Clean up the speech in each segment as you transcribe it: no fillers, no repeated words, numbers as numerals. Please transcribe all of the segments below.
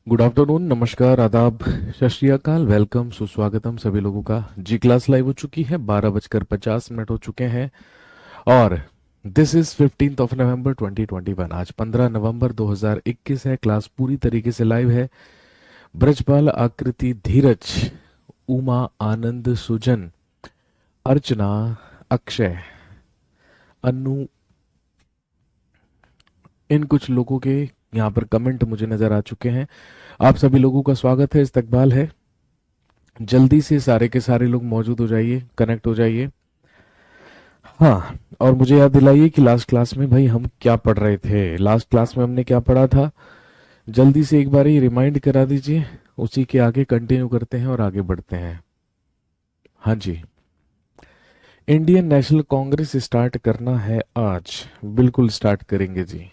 Good afternoon, नमस्कार, आदाब, सत श्री अकाल, वेलकम, सुस्वागतम सभी लोगों का। जी क्लास लाइव हो चुकी है, 12:50 हो चुके हैं। और दिस इज 15 नवंबर 2021। आज 15 नवंबर 2021 है। क्लास पूरी तरीके से लाइव है। ब्रजपाल, आकृति, धीरज, उमा, आनंद, सुजन, अर्चना, अक्षय, अनु, इन कुछ लोगों के यहाँ पर कमेंट मुझे नजर आ चुके हैं। आप सभी लोगों का स्वागत है, इस्तकबाल है। जल्दी से सारे के सारे लोग मौजूद हो जाइए, कनेक्ट हो जाइए। हाँ, और मुझे याद दिलाइए कि लास्ट क्लास में भाई हम क्या पढ़ रहे थे। लास्ट क्लास में हमने क्या पढ़ा था, जल्दी से एक बार ही रिमाइंड करा दीजिए। उसी के आगे कंटिन्यू करते हैं और आगे बढ़ते हैं। हाँ जी, इंडियन नेशनल कांग्रेस स्टार्ट करना है आज। बिल्कुल स्टार्ट करेंगे जी।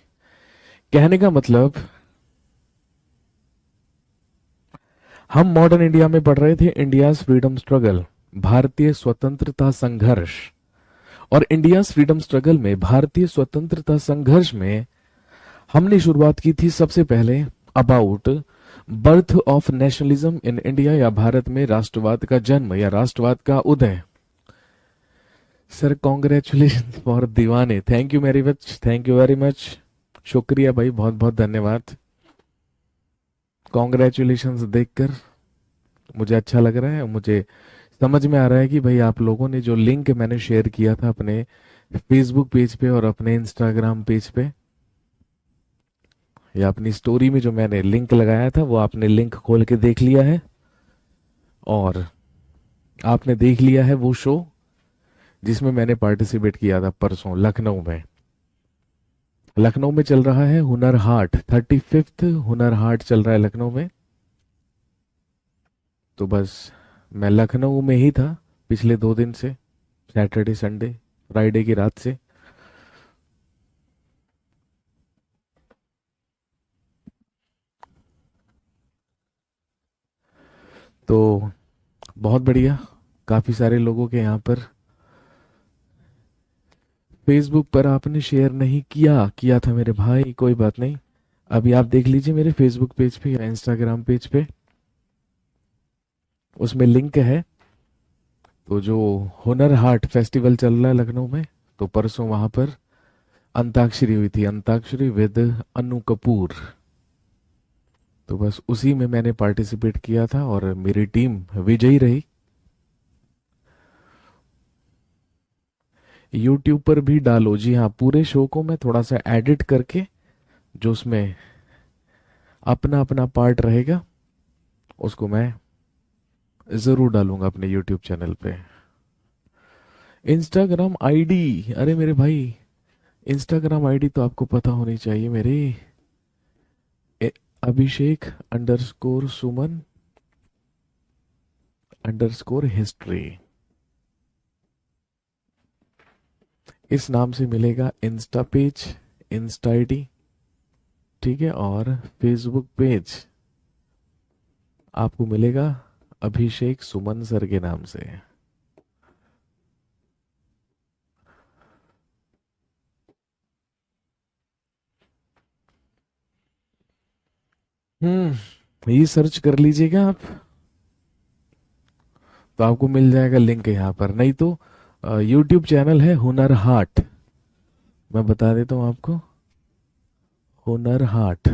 कहने का मतलब, हम मॉडर्न इंडिया में पढ़ रहे थे इंडियाज फ्रीडम स्ट्रगल, भारतीय स्वतंत्रता संघर्ष। और इंडिया फ्रीडम स्ट्रगल में, भारतीय स्वतंत्रता संघर्ष में हमने शुरुआत की थी सबसे पहले about birth of nationalism in India, या भारत में राष्ट्रवाद का जन्म या राष्ट्रवाद का उदय। सर कॉन्ग्रेचुलेशन फॉर दीवाने, thank you very much, thank you very much, शुक्रिया भाई, बहुत बहुत धन्यवाद। कॉन्ग्रेचुलेशन देखकर मुझे अच्छा लग रहा है। मुझे समझ में आ रहा है कि भाई आप लोगों ने जो लिंक मैंने शेयर किया था अपने फेसबुक पेज पे और अपने इंस्टाग्राम पेज पे, या अपनी स्टोरी में जो मैंने लिंक लगाया था, वो आपने लिंक खोल के देख लिया है। और आपने देख लिया है वो शो जिसमें मैंने पार्टिसिपेट किया था परसों लखनऊ में। लखनऊ में चल रहा है हुनर हाट, 35th हुनर हाट चल रहा है लखनऊ में। तो बस मैं लखनऊ में ही था पिछले 2 दिन से, सैटरडे संडे फ्राइडे की रात से। तो बहुत बढ़िया, काफी सारे लोगों के यहाँ पर फेसबुक पर आपने शेयर नहीं किया, किया था मेरे भाई, कोई बात नहीं। अभी आप देख लीजिए मेरे फेसबुक पेज पे या इंस्टाग्राम पेज पे, उसमें लिंक है। तो जो हुनर हाट फेस्टिवल चल रहा है लखनऊ में, तो परसों वहां पर अंताक्षरी हुई थी, अंताक्षरी विद अनु कपूर। तो बस उसी में मैंने पार्टिसिपेट किया था और मेरी टीम विजयी रही। यूट्यूब पर भी डालो, जी हाँ, पूरे शो को मैं थोड़ा सा एडिट करके, जो उसमें अपना अपना पार्ट रहेगा, उसको मैं जरूर डालूंगा अपने यूट्यूब चैनल पे। इंस्टाग्राम आईडी, अरे मेरे भाई, इंस्टाग्राम आईडी तो आपको पता होनी चाहिए मेरी। अभिषेक अंडरस्कोर सुमन अंडरस्कोर हिस्ट्री, इस नाम से मिलेगा इंस्टा पेज, इंस्टा आईडी, ठीक है। और फेसबुक पेज आपको मिलेगा अभिषेक सुमन सर के नाम से। ये सर्च कर लीजिएगा आप, तो आपको मिल जाएगा लिंक यहाँ पर। नहीं तो यूट्यूब चैनल है हुनर हाट, मैं बता देता हूँ आपको, हुनर हाट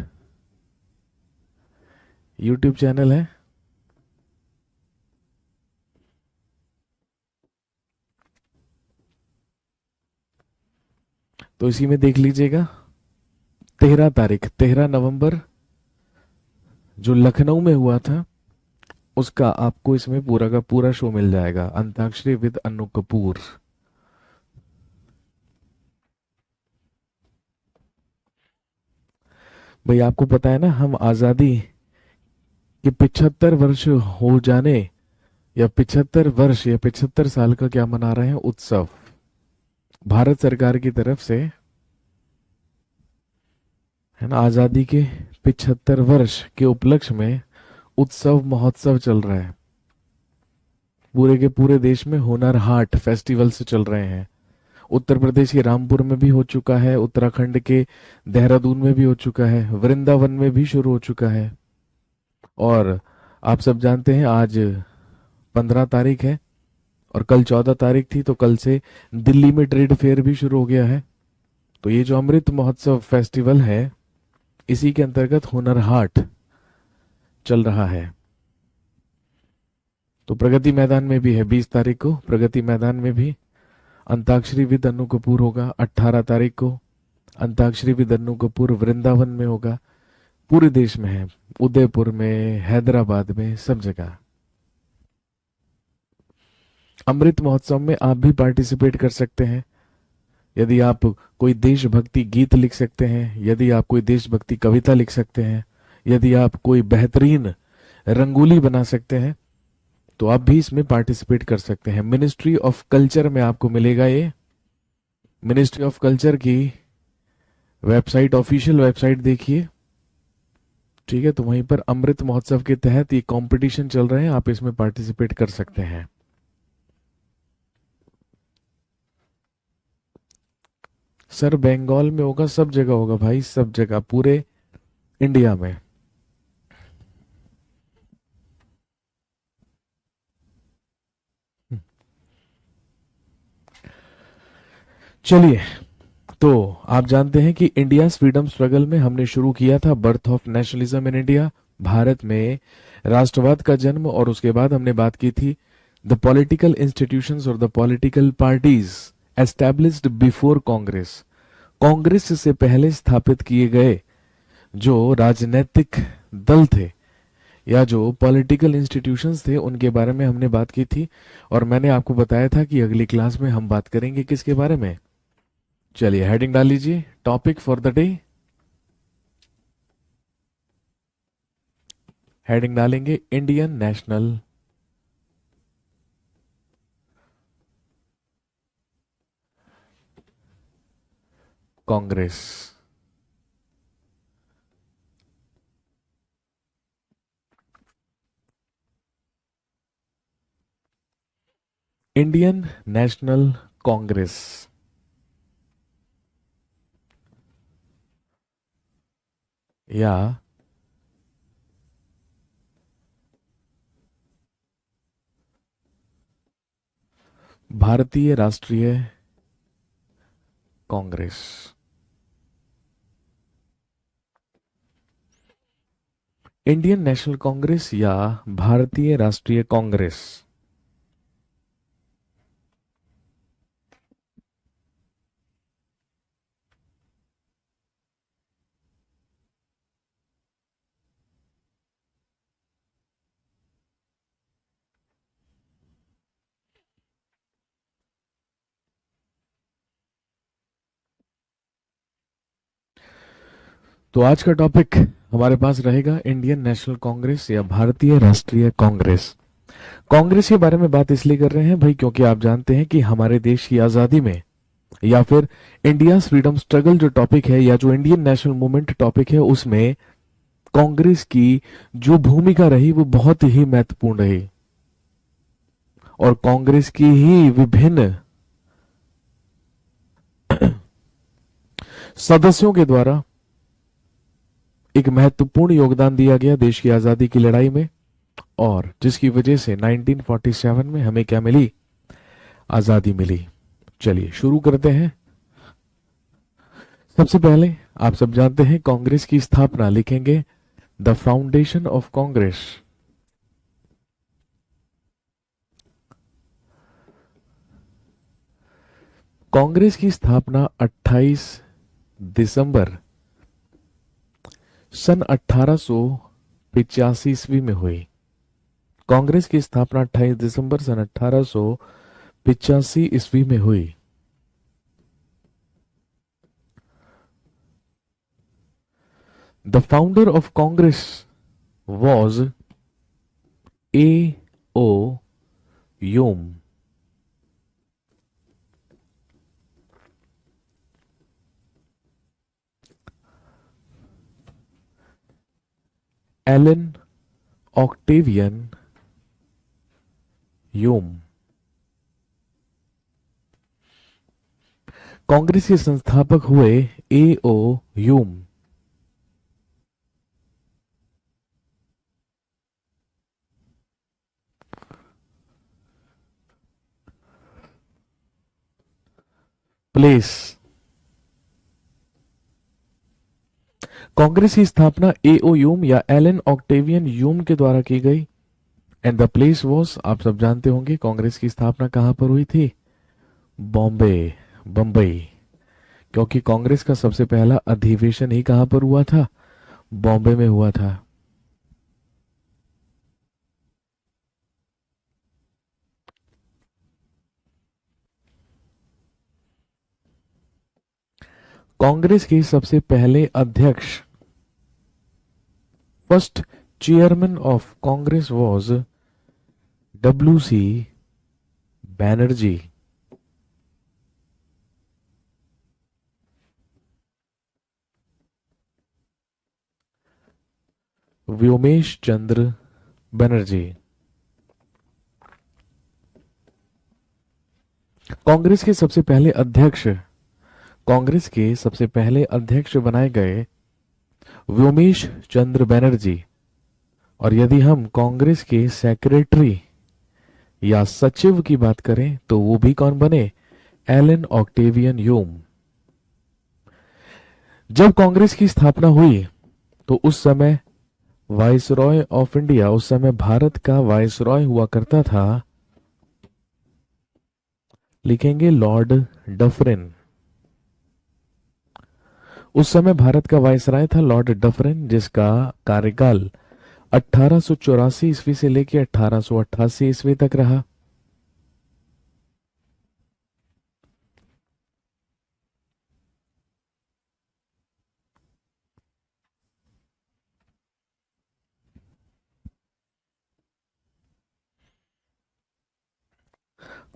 यूट्यूब चैनल है। तो इसी में देख लीजिएगा, 13 तारीख, 13 नवंबर, जो लखनऊ में हुआ था, उसका आपको इसमें पूरा का पूरा शो मिल जाएगा, अंताक्षरी विद अनु कपूर। भाई आपको पता है ना, हम आजादी के 75 वर्ष हो जाने, या 75 वर्ष या 75 साल का क्या मना रहे हैं उत्सव, भारत सरकार की तरफ से, है ना। आजादी के 75 वर्ष के उपलक्ष्य में उत्सव महोत्सव चल रहा है पूरे के पूरे देश में। हुनर हाट फेस्टिवल से चल रहे हैं। उत्तर प्रदेश के रामपुर में भी हो चुका है, उत्तराखंड के देहरादून में भी हो चुका है, वृंदावन में भी शुरू हो चुका है। और आप सब जानते हैं आज 15 तारीख है और कल 14 तारीख थी, तो कल से दिल्ली में ट्रेड फेयर भी शुरू हो गया है। तो ये जो अमृत महोत्सव फेस्टिवल है, इसी के अंतर्गत हुनर हाट चल रहा है। तो प्रगति मैदान में भी है 20 तारीख को, प्रगति मैदान में भी अंताक्षरी विद अनु कपूर होगा। 18 तारीख को अंताक्षरी विद अनु कपूर वृंदावन में होगा। पूरे देश में है, उदयपुर में, हैदराबाद में, सब जगह। अमृत महोत्सव में आप भी पार्टिसिपेट कर सकते हैं। यदि आप कोई देशभक्ति गीत लिख सकते हैं, यदि आप कोई देशभक्ति कविता लिख सकते हैं, यदि आप कोई बेहतरीन रंगोली बना सकते हैं, तो आप भी इसमें पार्टिसिपेट कर सकते हैं। मिनिस्ट्री ऑफ कल्चर में आपको मिलेगा ये। मिनिस्ट्री ऑफ कल्चर की वेबसाइट, ऑफिशियल वेबसाइट देखिए, ठीक है। तो वहीं पर अमृत महोत्सव के तहत ये कंपटीशन चल रहे हैं, आप इसमें पार्टिसिपेट कर सकते हैं। सर बंगाल में होगा, सब जगह होगा भाई, सब जगह, पूरे इंडिया में। चलिए, तो आप जानते हैं कि इंडिया फ्रीडम स्ट्रगल में हमने शुरू किया था birth of nationalism in India, भारत में राष्ट्रवाद का जन्म, और उसके बाद हमने बात की थी द पॉलिटिकल इंस्टीट्यूशंस और the political parties established before Congress. Congress से पहले स्थापित किए गए जो राजनीतिक दल थे या जो पॉलिटिकल इंस्टीट्यूशंस थे, उनके बारे में हमने बात की थी। और मैंने आपको बताया था कि अगली क्लास में हम बात करेंगे किसके बारे में। चलिए हेडिंग डाल लीजिए, topic for the day. Heading डालेंगे इंडियन नेशनल कांग्रेस। इंडियन नेशनल कांग्रेस या भारतीय राष्ट्रीय कांग्रेस। इंडियन नेशनल कांग्रेस या भारतीय राष्ट्रीय कांग्रेस। तो आज का टॉपिक हमारे पास रहेगा इंडियन नेशनल कांग्रेस या भारतीय राष्ट्रीय कांग्रेस। कांग्रेस के बारे में बात इसलिए कर रहे हैं भाई, क्योंकि आप जानते हैं कि हमारे देश की आजादी में या फिर इंडिया फ्रीडम स्ट्रगल जो टॉपिक है या जो इंडियन नेशनल मूवमेंट टॉपिक है, उसमें कांग्रेस की जो भूमिका रही वो बहुत ही महत्वपूर्ण रही। और कांग्रेस की ही विभिन्न सदस्यों के द्वारा एक महत्वपूर्ण योगदान दिया गया देश की आजादी की लड़ाई में, और जिसकी वजह से 1947 में हमें क्या मिली, आजादी मिली। चलिए शुरू करते हैं। सबसे पहले आप सब जानते हैं कांग्रेस की स्थापना लिखेंगे the foundation of Congress. Congress की स्थापना 28 दिसंबर सन 1885 ईस्वी में हुई। कांग्रेस की स्थापना 28 दिसंबर सन 1885 ईस्वी में हुई। The founder of Congress was A O Hume. Allan Octavian Hume. Congress के संस्थापक हुए A O Hume. Place. Congress की स्थापना एओ ह्यूम या एलन ऑक्टेवियन ह्यूम के द्वारा की गई। एंड द प्लेस वॉज, आप सब जानते होंगे कांग्रेस की स्थापना कहां पर हुई थी? बॉम्बे, बंबई। क्योंकि कांग्रेस का सबसे पहला अधिवेशन ही कहां पर हुआ था? बॉम्बे में हुआ था। कांग्रेस के सबसे पहले अध्यक्ष, first chairman of Congress was W C Banerjee. Womesh Chandra Banerjee. Congress के सबसे पहले अध्यक्ष, कांग्रेस के सबसे पहले अध्यक्ष बनाए गए व्योमेश चंद्र बनर्जी। और यदि हम कांग्रेस के सेक्रेटरी या सचिव की बात करें तो वो भी कौन बने? Allan Octavian Hume. जब कांग्रेस की स्थापना हुई तो उस समय वाइसरॉय ऑफ इंडिया, उस समय भारत का वाइसरॉय हुआ करता था, लिखेंगे लॉर्ड डफरिन। उस समय भारत का वाइसराय था लॉर्ड डफरिन, जिसका कार्यकाल 1884 ईस्वी से लेकर 1888 ईस्वी तक रहा।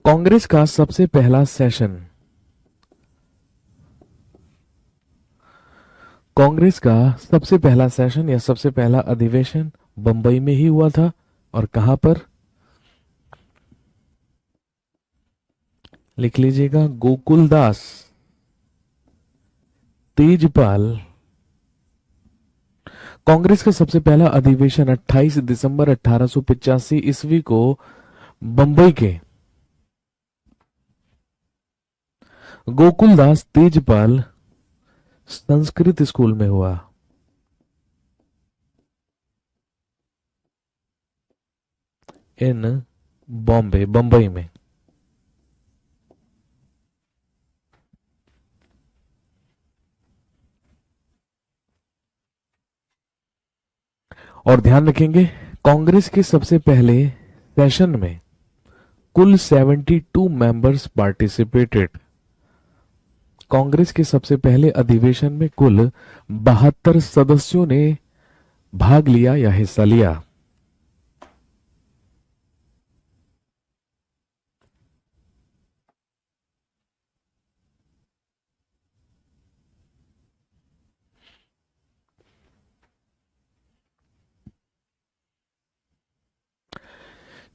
कांग्रेस का सबसे पहला सेशन, कांग्रेस का सबसे पहला सेशन या सबसे पहला अधिवेशन बंबई में ही हुआ था। और कहां पर? लिख लीजिएगा, गोकुलदास तेजपाल। कांग्रेस का सबसे पहला अधिवेशन 28 दिसंबर 1885 ईस्वी को बंबई के गोकुलदास तेजपाल संस्कृत स्कूल में हुआ। इन बॉम्बे, बंबई में। और ध्यान रखेंगे, कांग्रेस के सबसे पहले सेशन में कुल 72 मेंबर्स पार्टिसिपेटेड। कांग्रेस के सबसे पहले अधिवेशन में कुल 72 सदस्यों ने भाग लिया या हिस्सा लिया।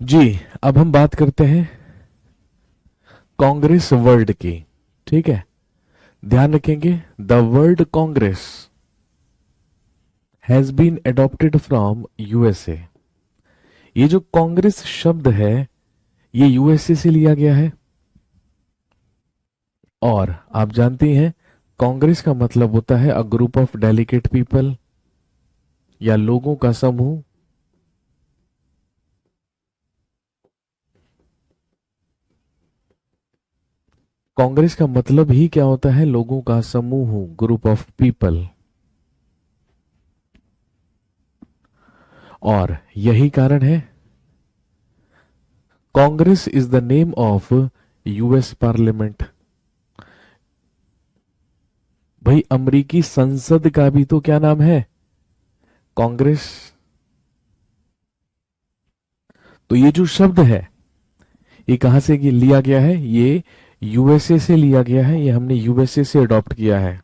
जी, अब हम बात करते हैं कांग्रेस वर्ल्ड की। ठीक है, ध्यान रखेंगे, the world Congress has been adopted from USA. ये जो कांग्रेस शब्द है ये यूएसए से लिया गया है। और आप जानती हैं कांग्रेस का मतलब होता है a group of delicate people या लोगों का समूह। कांग्रेस का मतलब ही क्या होता है? लोगों का समूह, ग्रुप ऑफ पीपल। और यही कारण है Congress is the name of US parliament. भाई अमेरिकी संसद का भी तो क्या नाम है? कांग्रेस। तो ये जो शब्द है ये कहां से लिया गया है? ये यूएसए से लिया गया है, ये हमने यूएसए से अडॉप्ट किया है।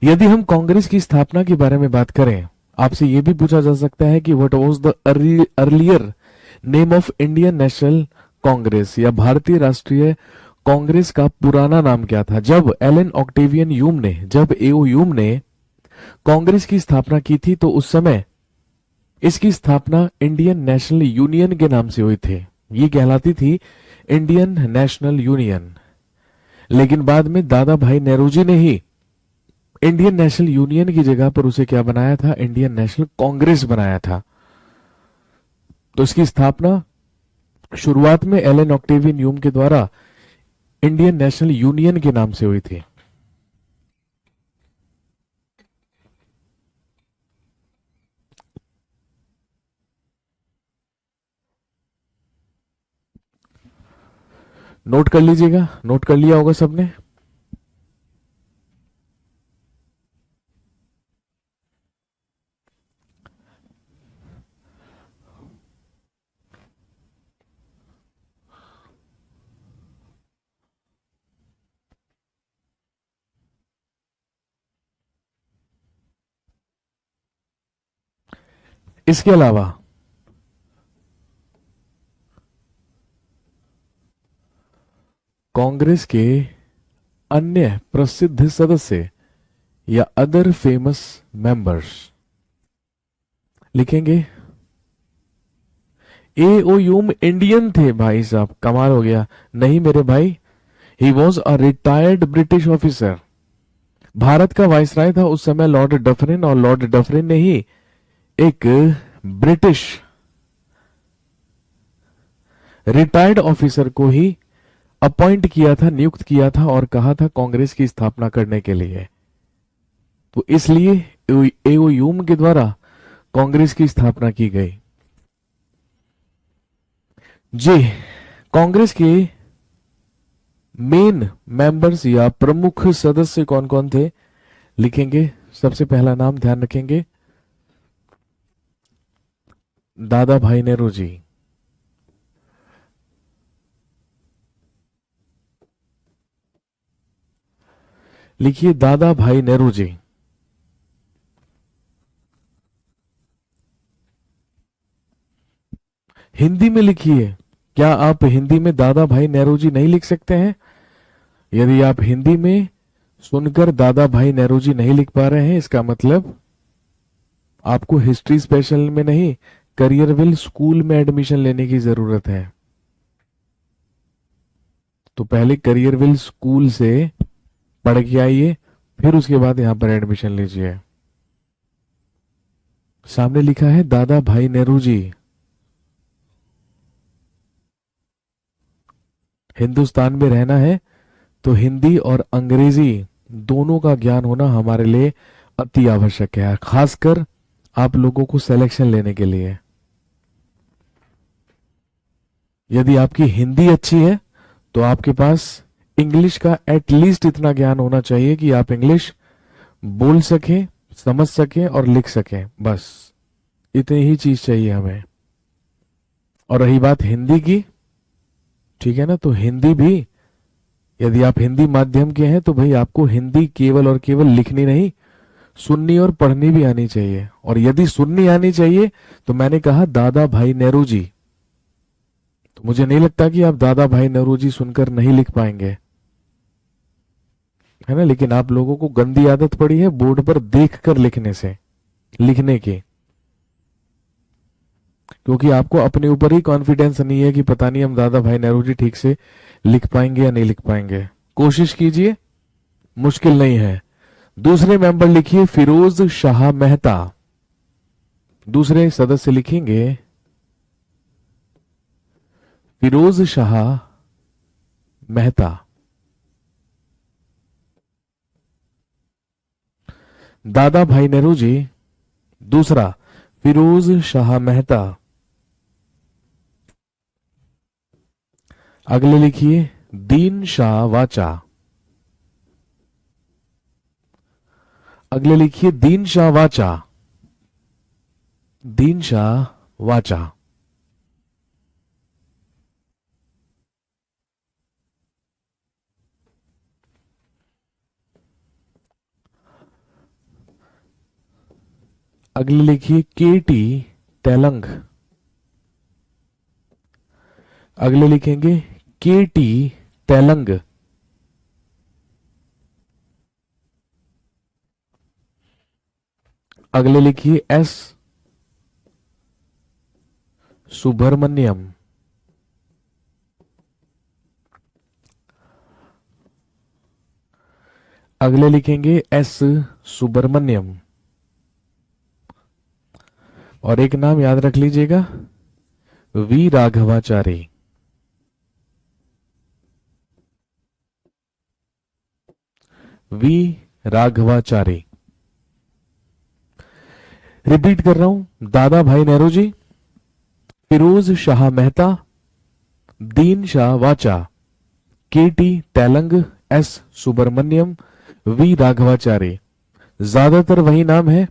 यदि हम कांग्रेस की स्थापना के बारे में बात करें, आपसे यह भी पूछा जा सकता है कि what was the earlier name of Indian National Congress या भारतीय राष्ट्रीय कांग्रेस का पुराना नाम क्या था? जब एलन ऑक्टेवियन ह्यूम ने, जब एओ ह्यूम ने कांग्रेस की स्थापना की थी तो उस समय इसकी स्थापना इंडियन नेशनल यूनियन के नाम से हुई थी। ये कहलाती थी इंडियन नेशनल यूनियन। लेकिन बाद में दादा भाई नेहरू ने ही इंडियन नेशनल यूनियन की जगह पर उसे क्या बनाया था, इंडियन नेशनल कांग्रेस बनाया था। तो इसकी स्थापना शुरुआत में एलन ऑक्टेवियन ह्यूम के द्वारा इंडियन नेशनल यूनियन के नाम से हुई थी। नोट कर लीजिएगा, नोट कर लिया होगा सबने। इसके अलावा कांग्रेस के अन्य प्रसिद्ध सदस्य या अदर फेमस मेंबर्स लिखेंगे। ए ओ यूम इंडियन थे भाई साहब, कमाल हो गया। नहीं मेरे भाई, he was a retired British officer. Bharat का वायसराय था उस समय लॉर्ड डफरिन, और लॉर्ड डफरिन ने ही एक ब्रिटिश रिटायर्ड ऑफिसर को ही अपॉइंट किया था, नियुक्त किया था, और कहा था कांग्रेस की स्थापना करने के लिए। तो इसलिए एओयूम के द्वारा कांग्रेस की स्थापना की गई। जी, कांग्रेस के मेन मेंबर्स या प्रमुख सदस्य कौन कौन थे लिखेंगे। सबसे पहला नाम ध्यान रखेंगे, दादा भाई नेहरू जी। लिखिए दादा भाई नेहरू जी। हिंदी में लिखिए। क्या आप हिंदी में दादा भाई नेहरू जी नहीं लिख सकते हैं? यदि आप हिंदी में सुनकर दादा भाई नेहरू जी नहीं लिख पा रहे हैं, इसका मतलब आपको हिस्ट्री स्पेशल में नहीं, करियरविल स्कूल में एडमिशन लेने की जरूरत है। तो पहले करियरविल स्कूल से पढ़ के आइए, फिर उसके बाद यहां पर एडमिशन लीजिए। सामने लिखा है दादा भाई नेहरू जी। हिंदुस्तान में रहना है तो हिंदी और अंग्रेजी दोनों का ज्ञान होना हमारे लिए अति आवश्यक है, खासकर आप लोगों को सिलेक्शन लेने के लिए। यदि आपकी हिंदी अच्छी है तो आपके पास इंग्लिश का एटलीस्ट इतना ज्ञान होना चाहिए कि आप इंग्लिश बोल सकें, समझ सकें और लिख सकें। बस इतनी ही चीज चाहिए हमें। और रही बात हिंदी की, ठीक है ना, तो हिंदी भी यदि आप हिंदी माध्यम के हैं तो भाई आपको हिंदी केवल और केवल लिखनी नहीं, सुननी और पढ़नी भी आनी चाहिए। और यदि सुननी आनी चाहिए तो मैंने कहा दादा भाई नेहरू जी, तो मुझे नहीं लगता कि आप दादा भाई नेहरू जी सुनकर नहीं लिख पाएंगे, है ना। लेकिन आप लोगों को गंदी आदत पड़ी है बोर्ड पर देख कर लिखने से, लिखने की, क्योंकि आपको अपने ऊपर ही कॉन्फिडेंस नहीं है कि पता नहीं हम दादा भाई नेहरू जी ठीक से लिख पाएंगे या नहीं लिख पाएंगे। कोशिश कीजिए, मुश्किल नहीं है। दूसरे मेंबर लिखिए फिरोज शाह मेहता। दूसरे सदस्य लिखेंगे फिरोज शाह मेहता। दादा भाई नेहरू जी, दूसरा फिरोज शाह मेहता। अगले लिखिए दीन शाह वाचा। अगले लिखिए दीन शाह वाचा। दीन शाह वाचा। अगले लिखिए के टी तेलंग। अगले लिखेंगे के टी तेलंग। अगले लिखिए एस सुब्रमण्यम। अगले लिखेंगे एस सुब्रमण्यम। और एक नाम याद रख लीजिएगा, V Raghavachari. V Raghavachari. Repeat कर रहा हूं, दादा भाई नेहरू जी, फिरोज शाह मेहता, दीन Shah Wacha, K T Telang, S Subramaniam, V Raghavachari. ज्यादातर वही नाम है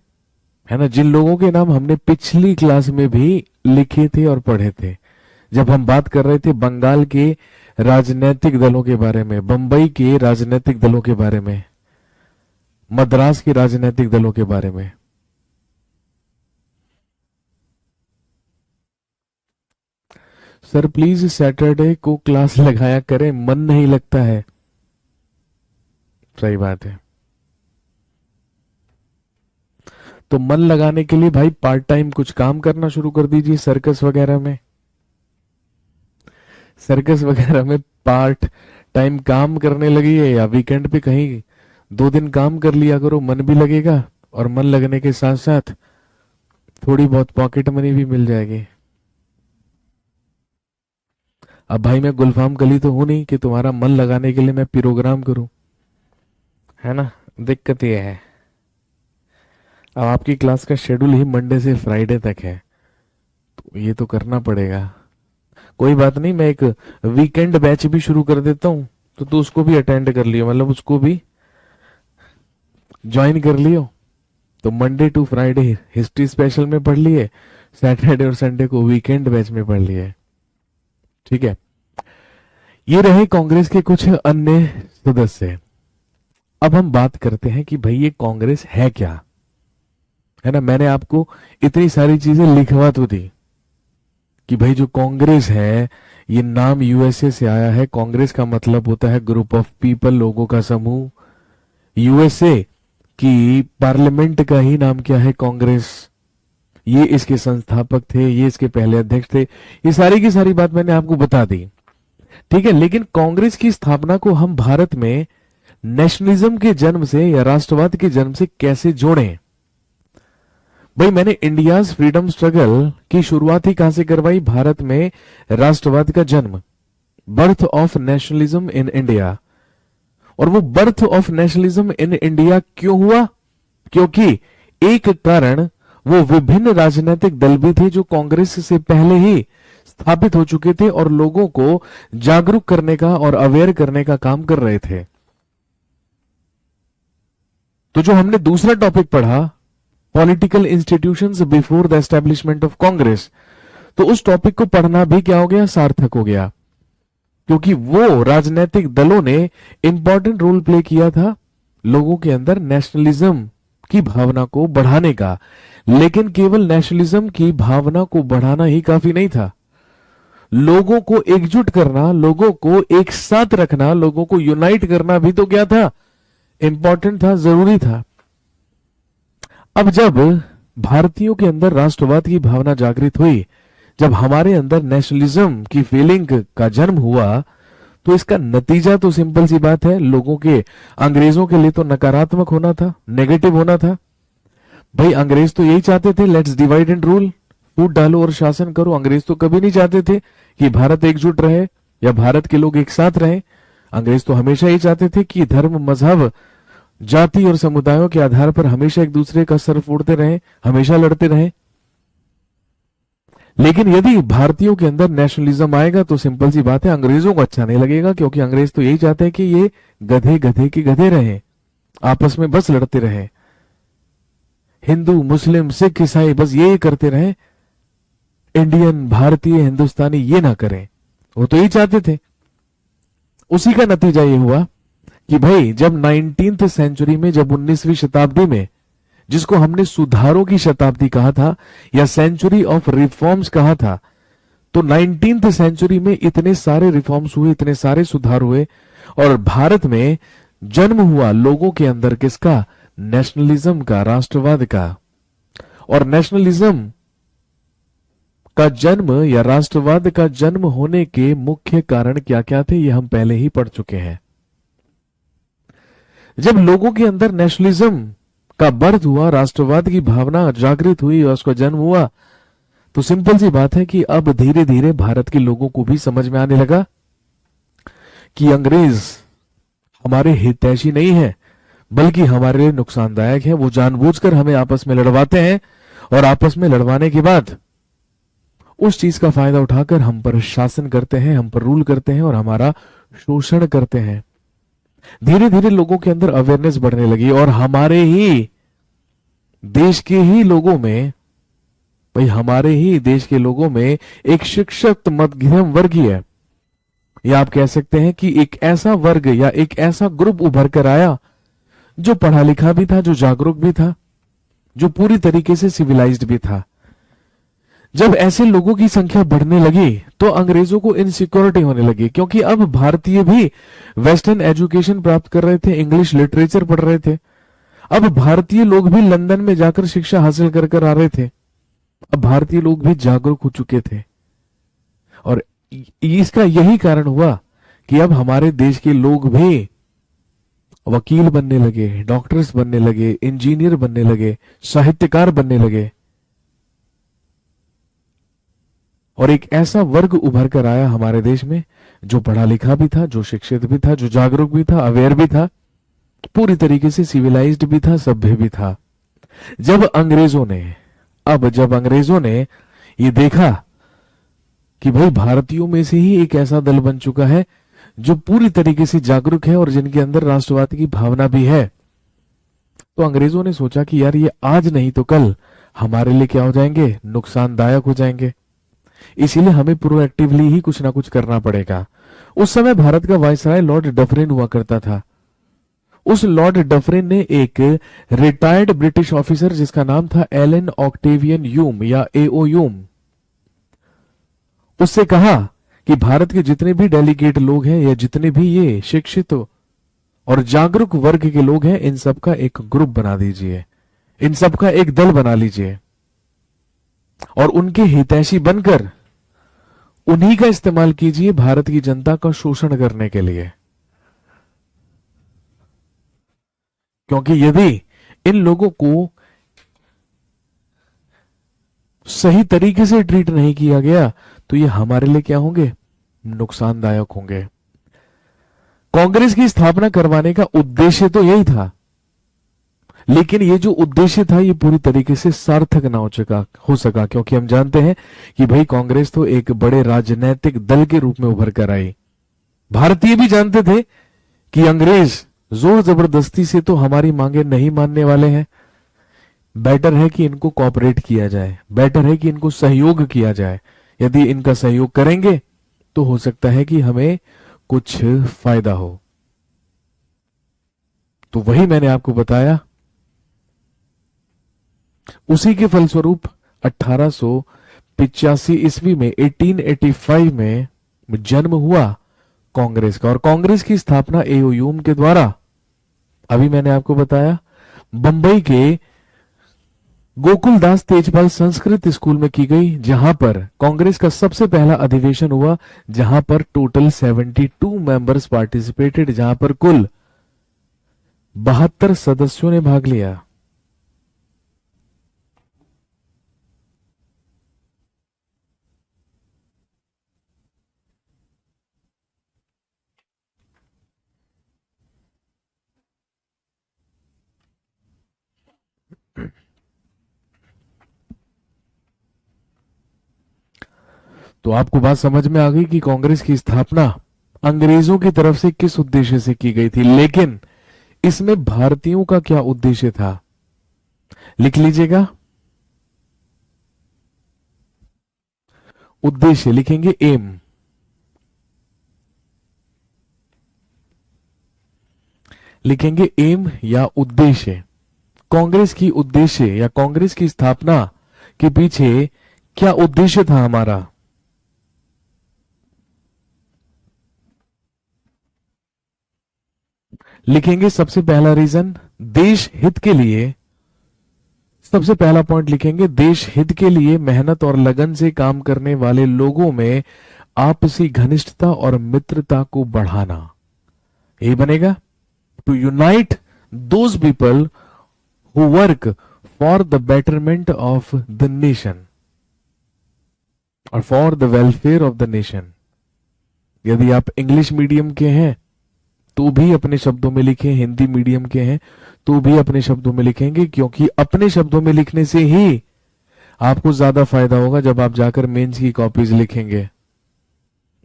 ना, जिन लोगों के नाम हमने पिछली क्लास में भी लिखे थे और पढ़े थे, जब हम बात कर रहे थे बंगाल के राजनीतिक दलों के बारे में, बंबई के राजनीतिक दलों के बारे में, मद्रास के राजनीतिक दलों के बारे में। सर प्लीज सैटरडे को क्लास लगाया करें, मन नहीं लगता है। सही बात है। तो मन लगाने के लिए भाई पार्ट टाइम कुछ काम करना शुरू कर दीजिए, सर्कस वगैरह में। सर्कस वगैरह में पार्ट टाइम काम करने लगी है, या वीकेंड पे कहीं 2 दिन काम कर लिया करो, मन भी लगेगा और मन लगने के साथ साथ थोड़ी बहुत पॉकेट मनी भी मिल जाएगी। अब भाई मैं गुलफाम कली तो हूं नहीं कि तुम्हारा मन लगाने के लिए मैं प्रोग्राम करूं, है ना। दिक्कत ये है, अब आपकी क्लास का शेड्यूल ही मंडे से फ्राइडे तक है, तो ये तो करना पड़ेगा। कोई बात नहीं, मैं एक वीकेंड बैच भी शुरू कर देता हूं, तो तू उसको भी अटेंड कर लियो, मतलब उसको भी ज्वाइन कर लियो। तो Monday to Friday history special में पढ़ लिए, सैटरडे और संडे को वीकेंड बैच में पढ़ लिए। ठीक है, ये रहे कांग्रेस के कुछ अन्य सदस्य। अब हम बात करते हैं कि भाई ये कांग्रेस है क्या, है ना। मैंने आपको इतनी सारी चीजें लिखवा तो दी कि भाई जो कांग्रेस है, ये नाम यूएसए से आया है। कांग्रेस का मतलब होता है ग्रुप ऑफ पीपल, लोगों का समूह। यूएसए की पार्लियामेंट का ही नाम क्या है, कांग्रेस। ये इसके संस्थापक थे, ये इसके पहले अध्यक्ष थे। ये सारी की सारी बात मैंने आपको बता दी, ठीक है। लेकिन कांग्रेस की स्थापना को हम भारत में नेशनलिज्म के जन्म से या राष्ट्रवाद के जन्म से कैसे जोड़ें। भाई मैंने इंडियाज फ्रीडम स्ट्रगल की शुरुआत ही कहां से करवाई, भारत में राष्ट्रवाद का जन्म, birth of nationalism in India. और वो birth of nationalism in India क्यों हुआ, क्योंकि एक कारण वो विभिन्न राजनीतिक दल भी थे जो कांग्रेस से पहले ही स्थापित हो चुके थे और लोगों को जागरूक करने का और अवेयर करने का काम कर रहे थे। तो जो हमने दूसरा टॉपिक पढ़ा, political institutions before the establishment of Congress, तो उस टॉपिक को पढ़ना भी क्या हो गया, सार्थक हो गया, क्योंकि वो राजनीतिक दलों ने इंपॉर्टेंट रोल प्ले किया था लोगों के अंदर नेशनलिज्म की भावना को बढ़ाने का। लेकिन केवल नेशनलिज्म की भावना को बढ़ाना ही काफी नहीं था, लोगों को एकजुट करना, लोगों को एक साथ रखना, लोगों को यूनाइट करना भी तो क्या था, इंपॉर्टेंट था, जरूरी था। अब जब भारतीयों के अंदर राष्ट्रवाद की भावना जागृत हुई, जब हमारे अंदर नेशनलिज्म की फीलिंग का जन्म हुआ, तो इसका नतीजा तो सिंपल सी बात है, लोगों के, अंग्रेजों के लिए तो नकारात्मक होना था, नेगेटिव होना था। भाई अंग्रेज तो यही चाहते थे, लेट्स डिवाइड एंड रूल, फूट डालो और शासन करो। अंग्रेज तो कभी नहीं चाहते थे कि भारत एकजुट रहे या भारत के लोग एक साथ रहें। अंग्रेज तो हमेशा ही चाहते थे कि धर्म, मजहब, जाति और समुदायों के आधार पर हमेशा एक दूसरे का सर फोड़ते रहे, हमेशा लड़ते रहे। लेकिन यदि भारतीयों के अंदर नेशनलिज्म आएगा तो सिंपल सी बात है, अंग्रेजों को अच्छा नहीं लगेगा, क्योंकि अंग्रेज तो यही चाहते हैं कि ये गधे गधे के गधे रहे, आपस में बस लड़ते रहे, हिंदू मुस्लिम सिख ईसाई बस ये करते रहे, इंडियन भारतीय हिंदुस्तानी ये ना करें, वो तो यही चाहते थे। उसी का नतीजा ये हुआ कि भाई जब 19th सेंचुरी में, जब 19वीं शताब्दी में, जिसको हमने सुधारों की शताब्दी कहा था या सेंचुरी ऑफ रिफॉर्म्स कहा था, तो 19th सेंचुरी में इतने सारे रिफॉर्म्स हुए, इतने सारे सुधार हुए और भारत में जन्म हुआ लोगों के अंदर किसका, नेशनलिज्म का, राष्ट्रवाद का। और नेशनलिज्म का जन्म या राष्ट्रवाद का जन्म होने के मुख्य कारण क्या क्या थे, ये हम पहले ही पढ़ चुके हैं। जब लोगों के अंदर नेशनलिज्म का बर्थ हुआ, राष्ट्रवाद की भावना जागृत हुई और उसका जन्म हुआ, तो सिंपल सी बात है कि अब धीरे धीरे भारत के लोगों को भी समझ में आने लगा कि अंग्रेज हमारे हितैषी नहीं है, बल्कि हमारे लिए नुकसानदायक है। वो जानबूझकर हमें आपस में लड़वाते हैं और आपस में लड़वाने के बाद उस चीज का फायदा उठाकर हम पर शासन करते हैं, हम पर रूल करते हैं और हमारा शोषण करते हैं। धीरे धीरे लोगों के अंदर अवेयरनेस बढ़ने लगी और हमारे ही देश के ही लोगों में, भाई हमारे ही देश के लोगों में एक शिक्षित मध्यम वर्गीय, या आप कह सकते हैं कि एक ऐसा वर्ग या एक ऐसा ग्रुप उभर कर आया जो पढ़ा लिखा भी था, जो जागरूक भी था, जो पूरी तरीके से सिविलाइज्ड भी था। जब ऐसे लोगों की संख्या बढ़ने लगी तो अंग्रेजों को इनसिक्योरिटी होने लगी, क्योंकि अब भारतीय भी वेस्टर्न एजुकेशन प्राप्त कर रहे थे, इंग्लिश लिटरेचर पढ़ रहे थे। अब भारतीय लोग भी लंदन में जाकर शिक्षा हासिल कर कर आ रहे थे। अब भारतीय लोग भी जागरूक हो चुके थे और इसका यही कारण हुआ कि अब हमारे देश के लोग भी वकील बनने लगे, डॉक्टर्स बनने लगे, इंजीनियर बनने लगे, साहित्यकार बनने लगे और एक ऐसा वर्ग उभर कर आया हमारे देश में जो पढ़ा लिखा भी था, जो शिक्षित भी था, जो जागरूक भी था, अवेयर भी था, पूरी तरीके से सिविलाइज्ड भी था, सभ्य भी था। जब अंग्रेजों ने ये देखा कि भाई भारतीयों में से ही एक ऐसा दल बन चुका है जो पूरी तरीके से जागरूक है और जिनके अंदर राष्ट्रवाद की भावना भी है, तो अंग्रेजों ने सोचा कि यार ये आज नहीं तो कल हमारे लिए क्या हो जाएंगे, नुकसानदायक हो जाएंगे। इसीलिए हमें प्रोएक्टिवली ही कुछ ना कुछ करना पड़ेगा। उस समय भारत का वायसराय लॉर्ड डफरिन हुआ करता था। उस लॉर्ड डफरिन ने एक रिटायर्ड ब्रिटिश ऑफिसर जिसका नाम था एलन ऑक्टेवियन यूम या एओ यूम, उससे कहा कि भारत के जितने भी डेलीगेट लोग हैं या जितने भी ये शिक्षित और जागरूक वर्ग के लोग हैं, इन सबका एक ग्रुप बना दीजिए, इन सबका एक दल बना लीजिए और उनके हितैषी बनकर उन्हीं का इस्तेमाल कीजिए भारत की जनता का शोषण करने के लिए। क्योंकि यदि इन लोगों को सही तरीके से ट्रीट नहीं किया गया तो ये हमारे लिए क्या होंगे, नुकसानदायक होंगे। कांग्रेस की स्थापना करवाने का उद्देश्य तो यही था, लेकिन ये जो उद्देश्य था ये पूरी तरीके से सार्थक ना हो सका, क्योंकि हम जानते हैं कि भाई कांग्रेस तो एक बड़े राजनीतिक दल के रूप में उभर कर आई। भारतीय भी जानते थे कि अंग्रेज जोर जबरदस्ती से तो हमारी मांगे नहीं मानने वाले हैं, बेटर है कि इनको कॉपरेट किया जाए, बेटर है कि इनको सहयोग किया जाए। यदि इनका सहयोग करेंगे तो हो सकता है कि हमें कुछ फायदा हो। तो वही मैंने आपको बताया, उसी के फलस्वरूप 1885 ईस्वी में 1885 में जन्म हुआ कांग्रेस का और कांग्रेस की स्थापना एओ ह्यूम के द्वारा, अभी मैंने आपको बताया, बंबई के गोकुलदास तेजपाल संस्कृत स्कूल में की गई, जहां पर कांग्रेस का सबसे पहला अधिवेशन हुआ, जहां पर टोटल 72 मेंबर्स पार्टिसिपेटेड, जहां पर कुल 72 सदस्यों ने भाग लिया। तो आपको बात समझ में आ गई कि कांग्रेस की स्थापना अंग्रेजों की तरफ से किस उद्देश्य से की गई थी, लेकिन इसमें भारतीयों का क्या उद्देश्य था, लिख लीजिएगा। उद्देश्य लिखेंगे एम, लिखेंगे एम या उद्देश्य। कांग्रेस की उद्देश्य या कांग्रेस की स्थापना के पीछे क्या उद्देश्य था हमारा, लिखेंगे सबसे पहला रीजन, देश हित के लिए सबसे पहला पॉइंट लिखेंगे, देश हित के लिए मेहनत और लगन से काम करने वाले लोगों में आपसी घनिष्ठता और मित्रता को बढ़ाना। यही बनेगा, to unite those people who work for the betterment of the nation और for the welfare of the nation. यदि आप इंग्लिश मीडियम के हैं तो भी अपने शब्दों में लिखें, हिंदी मीडियम के हैं तो भी अपने शब्दों में लिखेंगे, क्योंकि अपने शब्दों में लिखने से ही आपको ज्यादा फायदा होगा। जब आप जाकर मेंस की कॉपीज लिखेंगे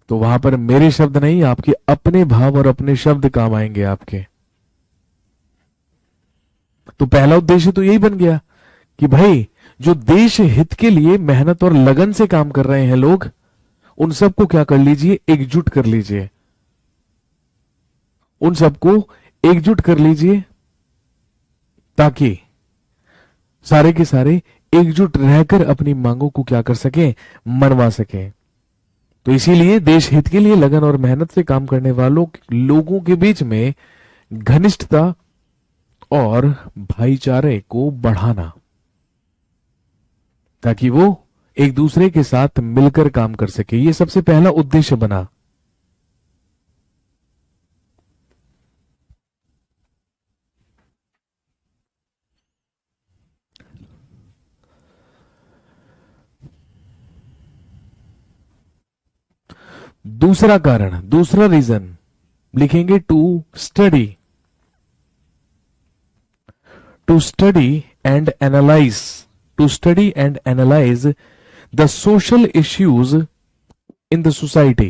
तो वहां पर मेरे शब्द नहीं, आपके अपने भाव और अपने शब्द काम आएंगे आपके। तो पहला उद्देश्य तो यही बन गया कि भाई जो देश हित के लिए मेहनत और लगन से काम कर रहे हैं लोग, उन सबको क्या कर लीजिए, एकजुट कर लीजिए। उन सबको एकजुट कर लीजिए ताकि सारे के सारे एकजुट रहकर अपनी मांगों को क्या कर सकें, मनवा सकें। तो इसीलिए देश हित के लिए लगन और मेहनत से काम करने वालों लोगों के बीच में घनिष्ठता और भाईचारे को बढ़ाना, ताकि वो एक दूसरे के साथ मिलकर काम कर सके। ये सबसे पहला उद्देश्य बना। दूसरा कारण, दूसरा रीजन लिखेंगे, to study and analyse, to study and analyse the social issues in the society.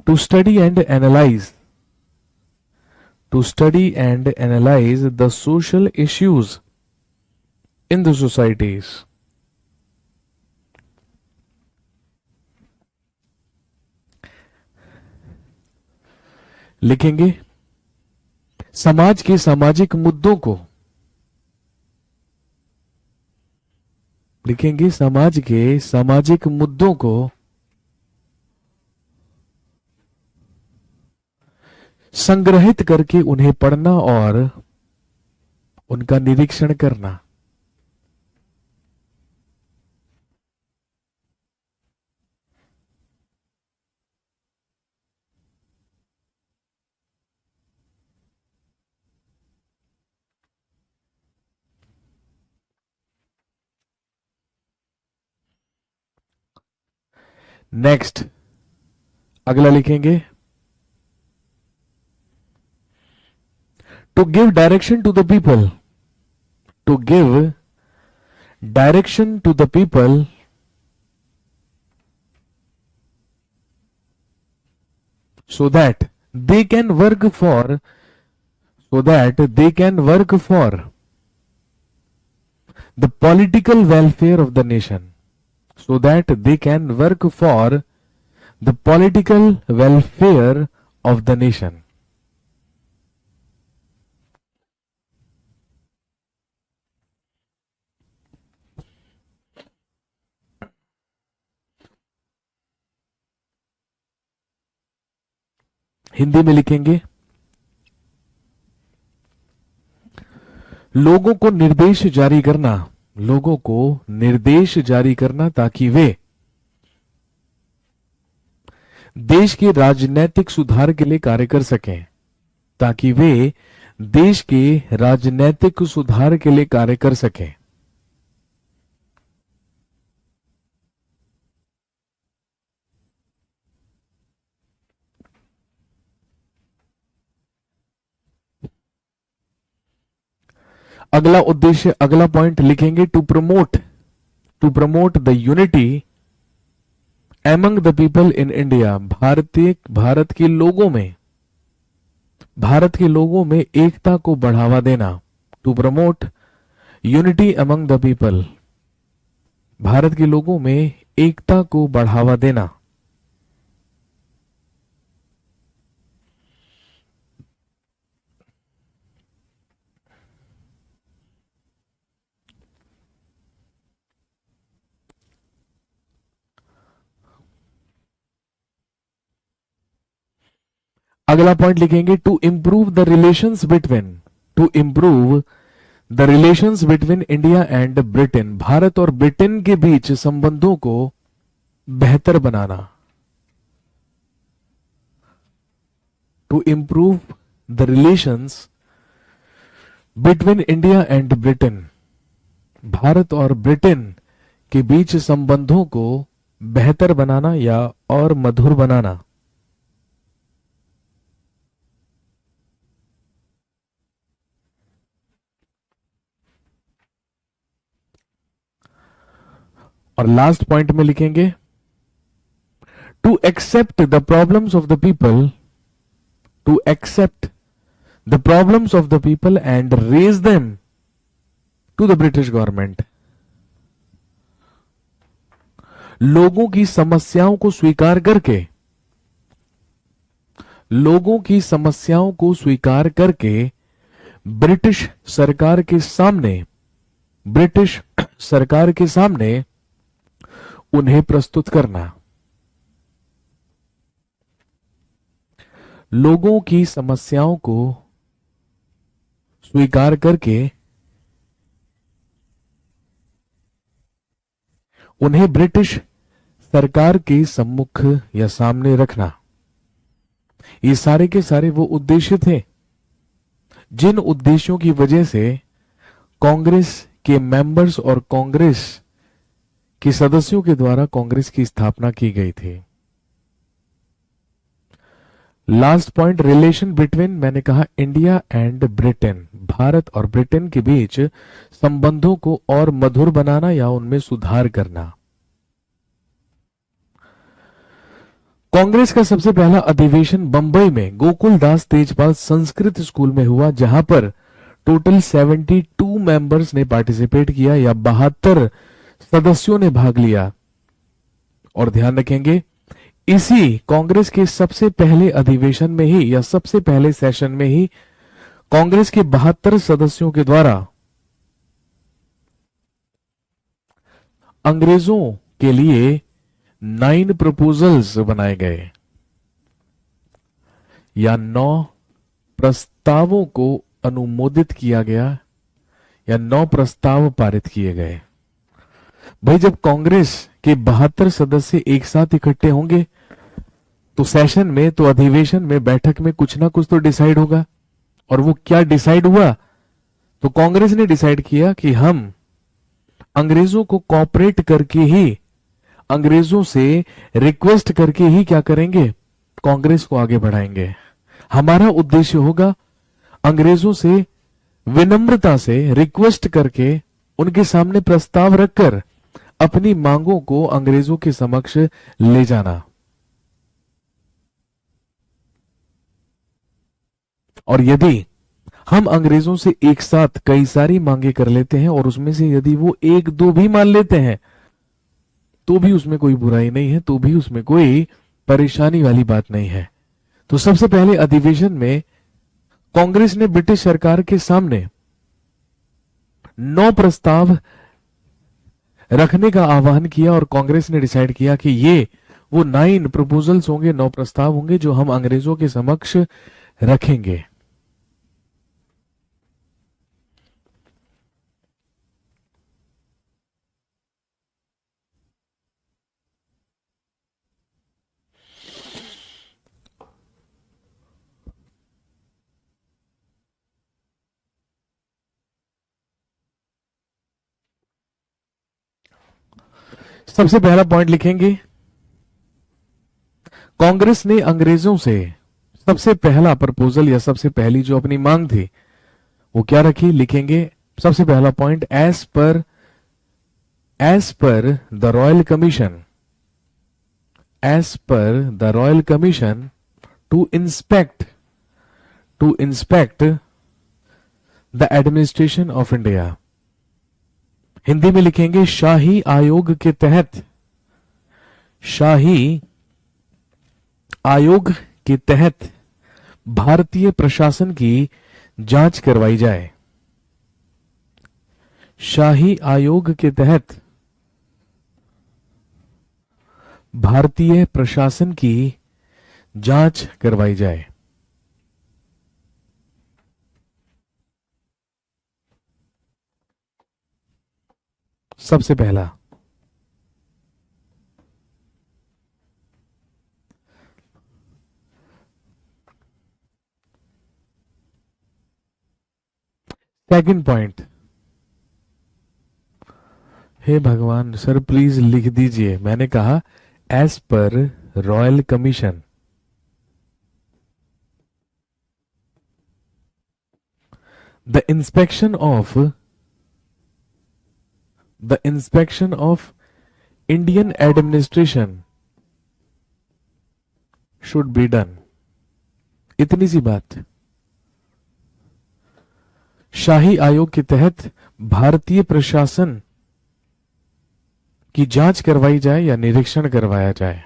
To study and analyse, to study and analyse the social issues in the societies. लिखेंगे, समाज के सामाजिक मुद्दों को, लिखेंगे समाज के सामाजिक मुद्दों को संग्रहित करके उन्हें पढ़ना और उनका निरीक्षण करना। नेक्स्ट, अगला लिखेंगे, to give direction to the people, to give direction to the people so that they can work for, so that they can work for the political welfare of the nation, so that they can work for the political welfare of the nation। Hindi में लिखेंगे, लोगों को निर्देश जारी करना, लोगों को निर्देश जारी करना ताकि वे देश के राजनीतिक सुधार के लिए कार्य कर सकें, ताकि वे देश के राजनीतिक सुधार के लिए कार्य कर सकें। अगला उद्देश्य, अगला पॉइंट लिखेंगे, to promote the unity among the people in India. भारत के लोगों में, भारत के लोगों में एकता को बढ़ावा देना। To promote unity among the people, भारत के लोगों में एकता को बढ़ावा देना। अगला पॉइंट लिखेंगे, to improve the relations between, to improve the relations between India and Britain, भारत और ब्रिटेन के बीच संबंधों को बेहतर बनाना। To improve the relations between India and Britain, भारत और ब्रिटेन के बीच संबंधों को बेहतर बनाना या और मधुर बनाना। और लास्ट पॉइंट में लिखेंगे to accept the problems of the people, to accept the problems of the people and raise them to the British government. लोगों की समस्याओं को स्वीकार करके, लोगों की समस्याओं को स्वीकार करके ब्रिटिश सरकार के सामने, ब्रिटिश सरकार के सामने उन्हें प्रस्तुत करना। लोगों की समस्याओं को स्वीकार करके उन्हें ब्रिटिश सरकार के सम्मुख या सामने रखना। ये सारे के सारे वो उद्देश्य थे जिन उद्देश्यों की वजह से कांग्रेस के मेंबर्स और कांग्रेस के सदस्यों के द्वारा कांग्रेस की स्थापना की गई थी। लास्ट पॉइंट, रिलेशन बिटवीन, मैंने कहा इंडिया एंड ब्रिटेन, भारत और ब्रिटेन के बीच संबंधों को और मधुर बनाना या उनमें सुधार करना। कांग्रेस का सबसे पहला अधिवेशन बंबई में गोकुलदास तेजपाल संस्कृत स्कूल में हुआ, जहां पर टोटल 72 मेंबर्स ने पार्टिसिपेट किया या 72 सदस्यों ने भाग लिया। और ध्यान रखेंगे इसी कांग्रेस के सबसे पहले अधिवेशन में ही या सबसे पहले सेशन में ही कांग्रेस के 72 सदस्यों के द्वारा अंग्रेजों के लिए 9 प्रपोजल्स बनाए गए या 9 प्रस्तावों को अनुमोदित किया गया या 9 प्रस्ताव पारित किए गए। भाई जब कांग्रेस के 72 सदस्य एक साथ इकट्ठे होंगे तो सेशन में, तो अधिवेशन में, बैठक में कुछ ना कुछ तो डिसाइड होगा। और वो क्या डिसाइड हुआ? तो कांग्रेस ने डिसाइड किया कि हम अंग्रेजों को कॉपरेट करके ही, अंग्रेजों से रिक्वेस्ट करके ही क्या करेंगे, कांग्रेस को आगे बढ़ाएंगे। हमारा उद्देश्य होगा अंग्रेजों से विनम्रता से रिक्वेस्ट करके उनके सामने प्रस्ताव रखकर अपनी मांगों को अंग्रेजों के समक्ष ले जाना। और यदि हम अंग्रेजों से एक साथ कई सारी मांगे कर लेते हैं और उसमें से यदि वो एक दो भी मान लेते हैं तो भी उसमें कोई बुराई नहीं है, तो भी उसमें कोई परेशानी वाली बात नहीं है। तो सबसे पहले अधिवेशन में कांग्रेस ने ब्रिटिश सरकार के सामने 9 प्रस्ताव रखने का आह्वान किया और कांग्रेस ने डिसाइड किया कि ये वो 9 प्रपोजल्स होंगे, 9 प्रस्ताव होंगे जो हम अंग्रेजों के समक्ष रखेंगे। सबसे पहला पॉइंट लिखेंगे, कांग्रेस ने अंग्रेजों से सबसे पहला प्रपोजल या सबसे पहली जो अपनी मांग थी वो क्या रखी, लिखेंगे सबसे पहला point, as per the royal commission, as per the royal commission to inspect the administration of India. Hindi में लिखेंगे शाही आयोग के तहत, शाही आयोग के तहत भारतीय प्रशासन की जांच करवाई जाए। शाही आयोग के तहत भारतीय प्रशासन की जांच करवाई जाए। सबसे पहला। सेकंड पॉइंट, हे भगवान सर प्लीज लिख दीजिए, मैंने कहा as per royal commission. The inspection of Indian administration should be done. इतनी सी बात। शाही आयोग के तहत भारतीय प्रशासन की जांच करवाई जाए या निरीक्षण करवाया जाए।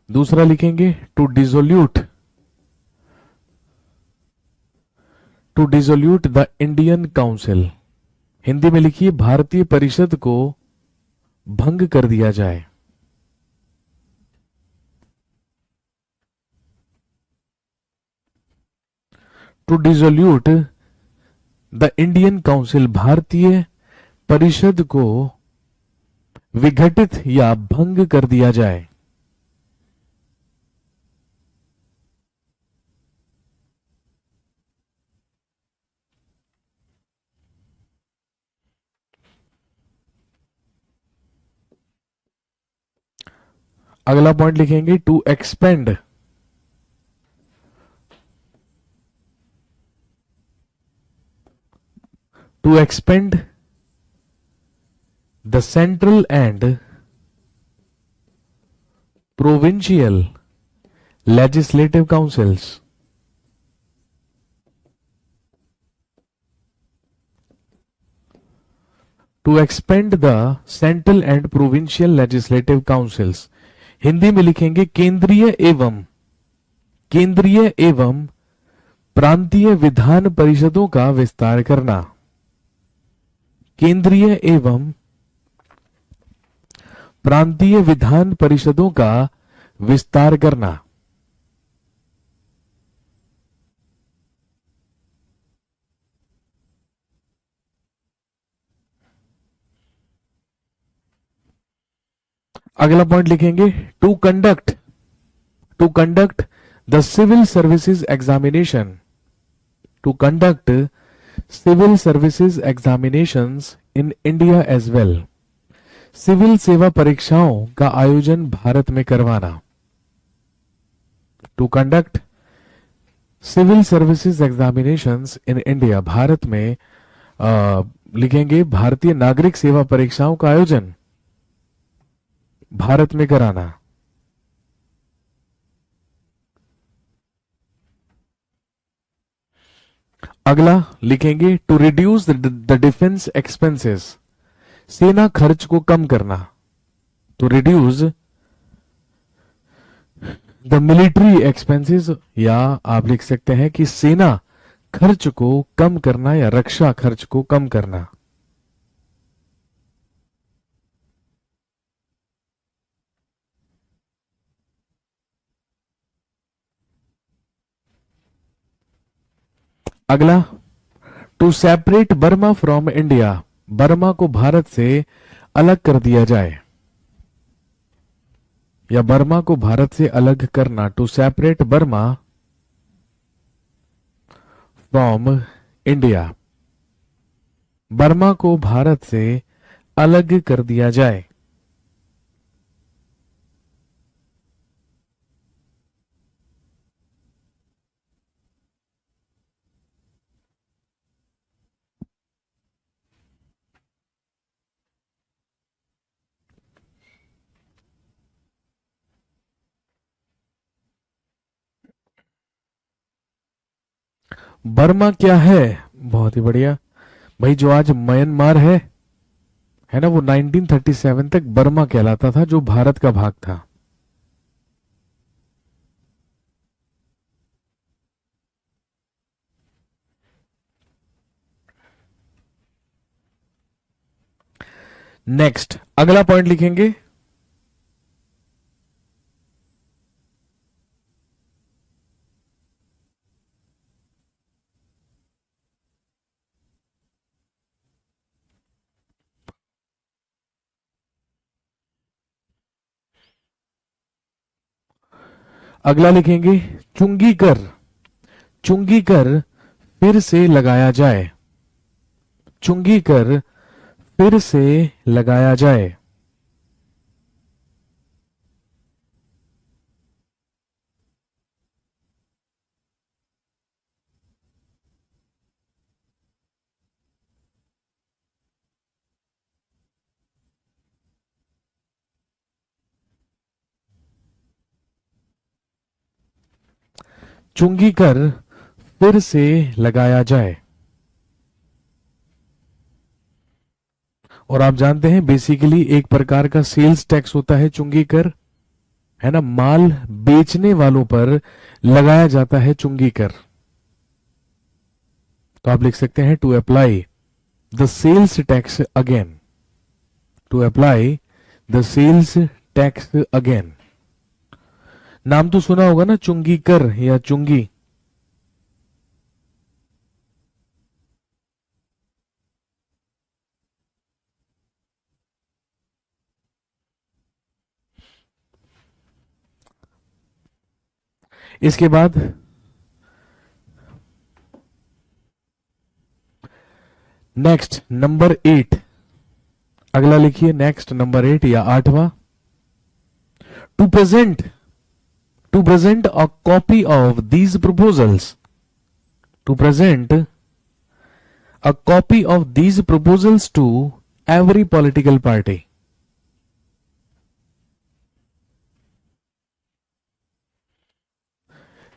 दूसरा लिखेंगे to dissolute the Indian council. Hindi में लिखिए भारतीय परिषद को भंग कर दिया जाए। To dissolute the Indian council, भारतीय परिषद को विघटित या भंग कर दिया जाए। अगला पॉइंट लिखेंगे to expand the central and provincial legislative councils. To expand the central and provincial legislative councils. Hindi में लिखेंगे केंद्रीय एवं प्रांतीय विधान परिषदों का विस्तार करना। केंद्रीय एवं प्रांतीय विधान परिषदों का विस्तार करना। अगला पॉइंट लिखेंगे to conduct the civil services examination. To conduct civil services examinations in India as well. Civil सेवा परीक्षाओं का आयोजन भारत में करवाना। To conduct civil services examinations in India, भारत में लिखेंगे भारतीय नागरिक सेवा परीक्षाओं का आयोजन भारत में कराना। अगला लिखेंगे to reduce the defence expenses. सेना खर्च को कम करना। To reduce the military expenses, या आप लिख सकते हैं कि सेना खर्च को कम करना या रक्षा खर्च को कम करना। अगला to separate Burma from India. Burma को भारत से अलग कर दिया जाए या बर्मा को भारत से अलग करना। To separate Burma from India, Burma को भारत से अलग कर दिया जाए। बर्मा क्या है? बहुत ही बढ़िया भाई, जो आज म्यांमार है ना, वो 1937 तक बर्मा कहलाता था, जो भारत का भाग था। नेक्स्ट अगला पॉइंट लिखेंगे अगला लिखेंगे चुंगी कर, चुंगी कर फिर से लगाया जाए, चुंगी कर फिर से लगाया जाए। चुंगी कर फिर से लगाया जाए। और आप जानते हैं बेसिकली एक प्रकार का सेल्स टैक्स होता है चुंगी कर, है ना, माल बेचने वालों पर लगाया जाता है चुंगी कर। तो आप लिख सकते हैं to apply the sales tax again, to apply the sales tax again. नाम तो सुना होगा ना, चुंगी कर या चुंगी। इसके बाद नेक्स्ट नंबर 8, अगला लिखिए नेक्स्ट नंबर 8 या 8वां। To present, to present a copy of these proposals, to present a copy of these proposals to every political party.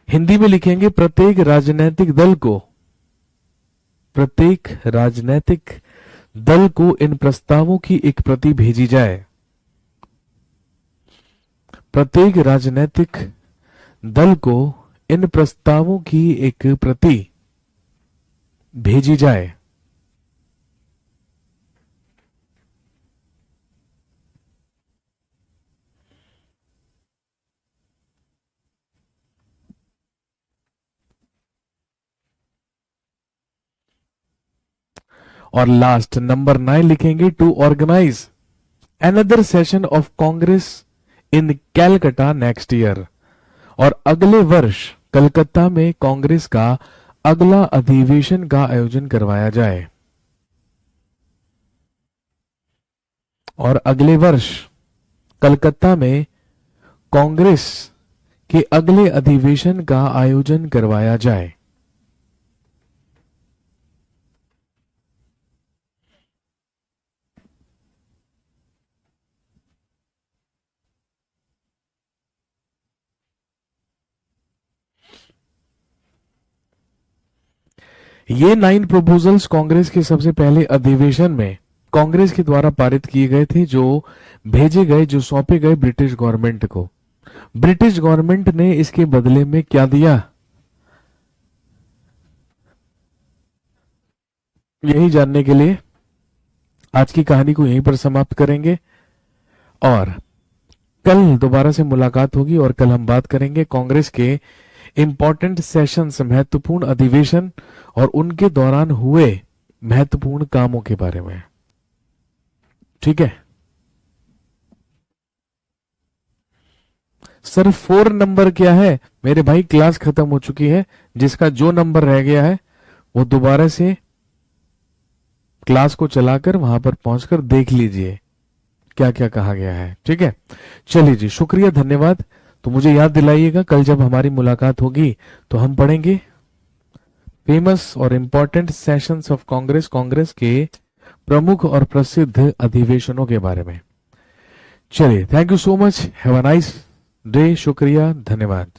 Hindi में लिखेंगे प्रत्येक राजनीतिक दल को, प्रत्येक राजनीतिक दल को इन प्रस्तावों की एक प्रति भेजी जाए, प्रत्येक राजनीतिक दल को इन प्रस्तावों की एक प्रति भेजी जाए। और लास्ट नंबर 9 लिखेंगे to organise another session of Congress in Calcutta next year. और अगले वर्ष कलकत्ता में कांग्रेस का अगला अधिवेशन का आयोजन करवाया जाए। और अगले वर्ष कलकत्ता में कांग्रेस के अगले अधिवेशन का आयोजन करवाया जाए। ये 9 प्रपोजल्स कांग्रेस के सबसे पहले अधिवेशन में कांग्रेस के द्वारा पारित किए गए थे, जो भेजे गए, जो सौंपे गए ब्रिटिश गवर्नमेंट को। ब्रिटिश गवर्नमेंट ने इसके बदले में क्या दिया, यही जानने के लिए आज की कहानी को यहीं पर समाप्त करेंगे। और कल दोबारा से मुलाकात होगी और कल हम बात करेंगे कांग्रेस के इंपॉर्टेंट सेशंस, महत्वपूर्ण अधिवेशन और उनके दौरान हुए महत्वपूर्ण कामों के बारे में। ठीक है सर, 4 नंबर क्या है मेरे भाई? क्लास खत्म हो चुकी है, जिसका जो नंबर रह गया है वो दोबारा से क्लास को चलाकर वहां पर पहुंचकर देख लीजिए क्या क्या कहा गया है। ठीक है, चलिए जी, शुक्रिया, धन्यवाद। तो मुझे याद दिलाइएगा कल जब हमारी मुलाकात होगी तो हम पढ़ेंगे फेमस और important sessions of Congress, Congress के प्रमुख और प्रसिद्ध अधिवेशनों के बारे में। चलिए, thank you so much, have a nice day, शुक्रिया, धन्यवाद।